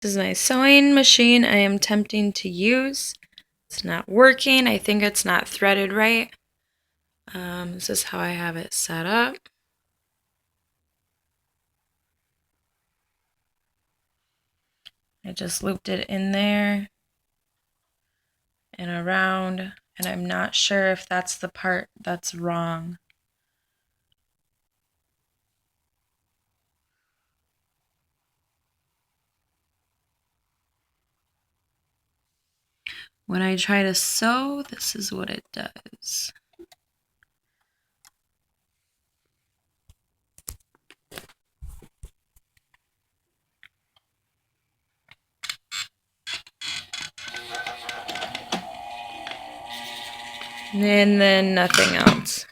This is my sewing machine I am attempting to use. It's not working. I think it's not threaded right. This is how I have it set up. I just looped it in there and around, and I'm not sure if that's the part that's wrong. When I try to sew, this is what it does. And then nothing else.